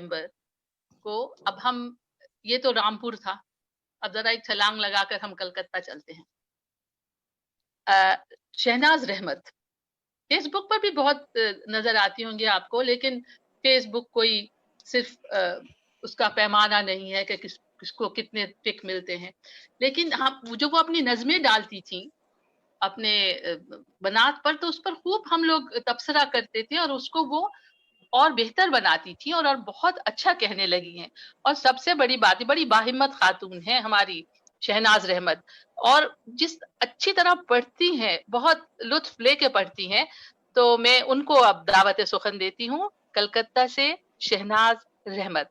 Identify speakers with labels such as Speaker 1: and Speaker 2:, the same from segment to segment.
Speaker 1: नवंबर को अब हम, ये तो रामपुर था, अब जरा एक छलांग लगाकर हम कलकत्ता चलते हैं। शहनाज रहमत फेसबुक पर भी बहुत नजर आती होंगी आपको, लेकिन फेसबुक कोई सिर्फ उसका पैमाना नहीं है कि किसको कितने टिक मिलते हैं, लेकिन हम जो वो अपनी नज़में डालती थी अपने बनात पर, तो उस पर खूब हम लोग तबसरा करते थे और उसको वो और बेहतर बनाती थी और बहुत अच्छा कहने लगी हैं। और सबसे बड़ी बात, बड़ी बाहिम्मत खातून है हमारी शहनाज रहमत, और जिस अच्छी तरह पढ़ती हैं, बहुत लुत्फ लेके पढ़ती हैं। तो मैं उनको अब दावत सुखन देती हूँ, कलकत्ता से शहनाज रहमत।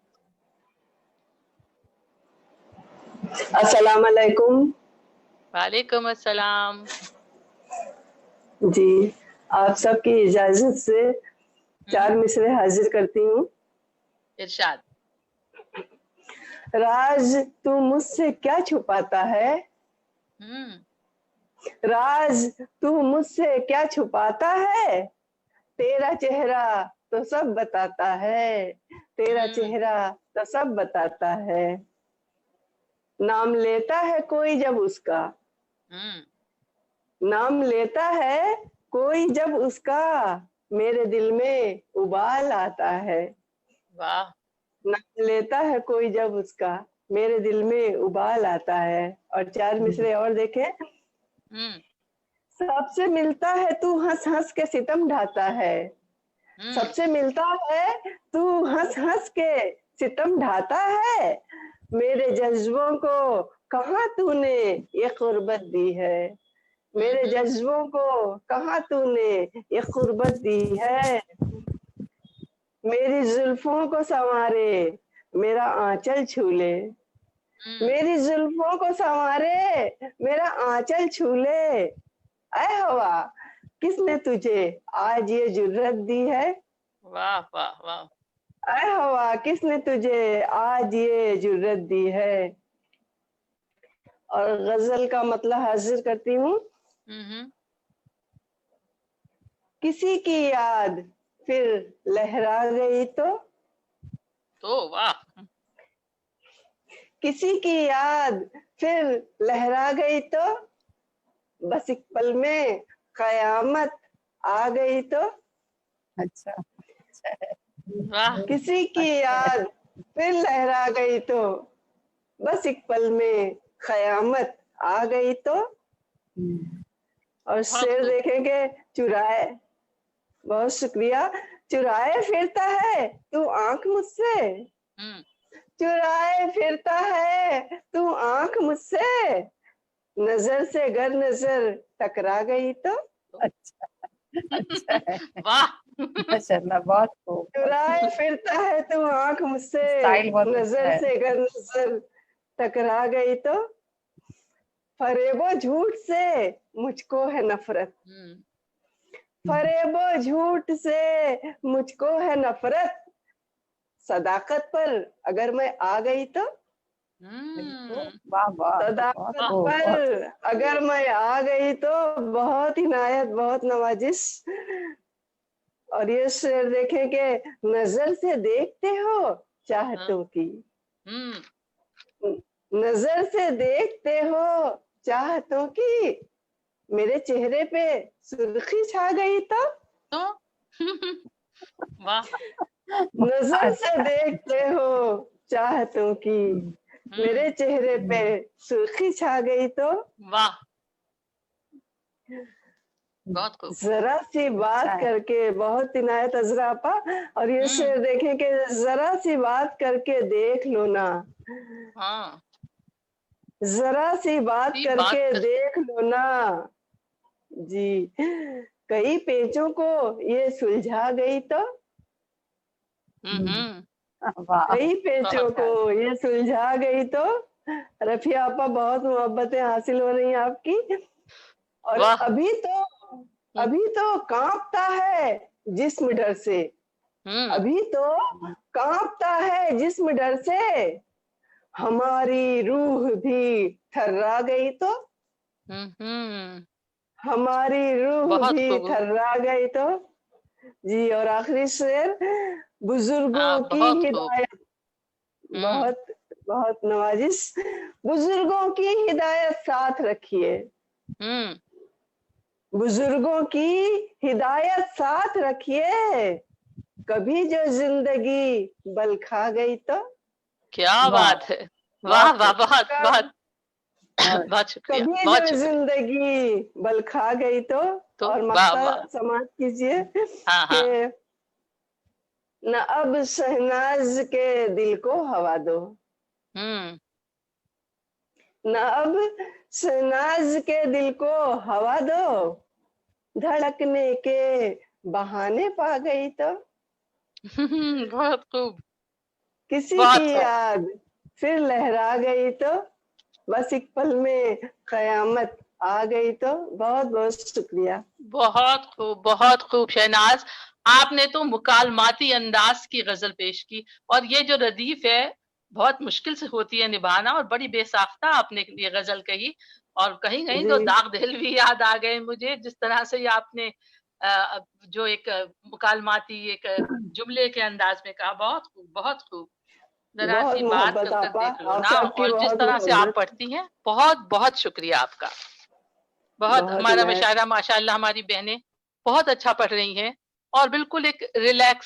Speaker 2: अस्सलाम वालेकुम।
Speaker 1: वालेकुम अस्सलाम।
Speaker 2: जी, आप सबकी इजाजत से 4 मिसरे हाजिर करती हूँ।
Speaker 1: इरशाद।
Speaker 2: राज तू मुझसे क्या छुपाता है, राज तू मुझसे क्या छुपाता है, तेरा चेहरा तो सब बताता है, तेरा चेहरा तो सब बताता है। नाम लेता है कोई जब उसका, नाम लेता है कोई जब उसका, मेरे दिल में उबाल आता है।
Speaker 1: वाह।
Speaker 2: नाम लेता है कोई जब उसका, मेरे दिल में उबाल आता है। और 4 मिसरे और देखें। सबसे मिलता है तू हंस हंस के सितम ढाता है, सबसे मिलता है तू हंस हंस के सितम ढाता है। मेरे जज्बों को कहाँ तूने ये कुर्बत दी है, मेरे जज्बों को कहाँ तूने ये कुर्बत दी है। मेरी जुल्फों को संवारे मेरा आंचल छू ले, मेरी जुल्फों को संवारे मेरा आंचल छू ले। ऐ हवा किसने तुझे आज ये जुर्रत दी है,
Speaker 1: वाह वाह वाह।
Speaker 2: ऐ हवा किसने तुझे आज ये जुर्रत दी है। और गजल का मतलब हाजिर करती हूँ। किसी की याद फिर लहरा गई तो
Speaker 1: वाह।
Speaker 2: किसी की याद फिर लहरा गई तो, बस एक पल में कयामत आ गई तो। अच्छा, किसी की याद फिर लहरा गई तो, बस एक पल में कयामत आ गई तो। और शेर देखेंगे। चुराए, बहुत शुक्रिया। चुराए फिरता है तू आंख मुझसे, चुराए फिरता है तू आंख मुझसे, नजर से गर नजर टकरा गई तो। अच्छा, अच्छा है। वाह माशाल्लाह, बहुत खूब। चुराए फिरता है तू आंख मुझसे, नजर से गर नजर टकरा गई तो। फरेबो झूठ से मुझको है नफरत, फरेबो झूठ से मुझको है नफरत, सदाकत पर अगर मैं आ गई तो। सदाकत पर अगर मैं आ गई तो, बहुत इनायत बहुत नवाजिश। और ये शेर देखें कि नजर से देखते हो चाहतों की, नजर से देखते हो चाहतों की, मेरे चेहरे पे सुर्खी छा गई तो।
Speaker 1: वाह।
Speaker 2: नजर से देखते हो चाहतों की, मेरे चेहरे पे सुर्खी छा गई तो।
Speaker 1: वाह, बहुत खूब।
Speaker 2: जरा सी बात करके, बहुत इनायत अजरा आपा। और ये शेर देखें कि जरा सी बात करके देख लो ना,
Speaker 1: हाँ,
Speaker 2: जरा सी बात करके देख लो ना जी, कई पेचों को ये सुलझा गई तो। कई पेचों को ये सुलझा गई तो। रफिया आपा, बहुत मोहब्बतें हासिल हो रही हैं आपकी। और अभी तो कांपता है जिस्म डर से, अभी तो कांपता है जिस्म डर से, हमारी रूह भी थर्रा गई तो। हमारी रूह भी थर्रा गई तो। जी, और आखिरी शेर। बुजुर्गों की
Speaker 1: बहुत खूब।
Speaker 2: हिदायत, बहुत बहुत नवाजिश। बुजुर्गों की हिदायत साथ रखिए, बुजुर्गों की हिदायत साथ रखिए, कभी जो जिंदगी बल खा गई तो।
Speaker 1: क्या
Speaker 2: वाह,
Speaker 1: बात है, वाह
Speaker 2: बहुत
Speaker 1: वाह, बहुत
Speaker 2: कब,
Speaker 1: बहुत
Speaker 2: हाँ,
Speaker 1: बहुत शुक्रिया,
Speaker 2: कभी
Speaker 1: बहुत
Speaker 2: जो
Speaker 1: शुक्रिया।
Speaker 2: जिंदगी बल खा गई तो।
Speaker 1: तो
Speaker 2: और
Speaker 1: वाह
Speaker 2: मक्ता
Speaker 1: वाह।
Speaker 2: समाप्त कीजिए
Speaker 1: हाँ
Speaker 2: कि
Speaker 1: हाँ।
Speaker 2: न अब शहनाज के दिल को हवा दो,
Speaker 1: हम्म।
Speaker 2: न अब शहनाज के दिल को हवा दो, धड़कने के बहाने पा गई तो।
Speaker 1: बहुत खूब,
Speaker 2: किसी की
Speaker 1: बहुत खूब,
Speaker 2: याद फिर लहरा गई तो, बस एक पल में कयामत आ गई तो। बहुत बहुत शुक्रिया।
Speaker 1: बहुत खूब, बहुत खूब शहनाज। आपने तो मुकालमाती अंदाज की गजल पेश की, और ये जो रदीफ है बहुत मुश्किल से होती है निभाना, और बड़ी बेसाख्ता आपने ये गजल कही। और कहीं कहीं
Speaker 2: जी
Speaker 1: तो दाग दिल भी याद आ गए मुझे, जिस तरह से ये आपने जो एक मुकालमाती एक जुमले के अंदाज में कहा। बहुत खूब, बहुत खूब। जरा
Speaker 2: बहुत
Speaker 1: सी बात
Speaker 2: मोहब्बत
Speaker 1: कर कर
Speaker 2: आपा,
Speaker 1: देख लो ना,
Speaker 2: आपसे आपकी
Speaker 1: और जिस
Speaker 2: बहुत
Speaker 1: तरह से आप
Speaker 2: मोहब्बत।
Speaker 1: पढ़ती हैं, बहुत बहुत शुक्रिया आपका। बहुत,
Speaker 2: बहुत
Speaker 1: हमारा
Speaker 2: इनायत।
Speaker 1: मुशायरा माशाअल्लाह, हमारी बहनें बहुत अच्छा पढ़ रही हैं, और बिल्कुल एक रिलैक्स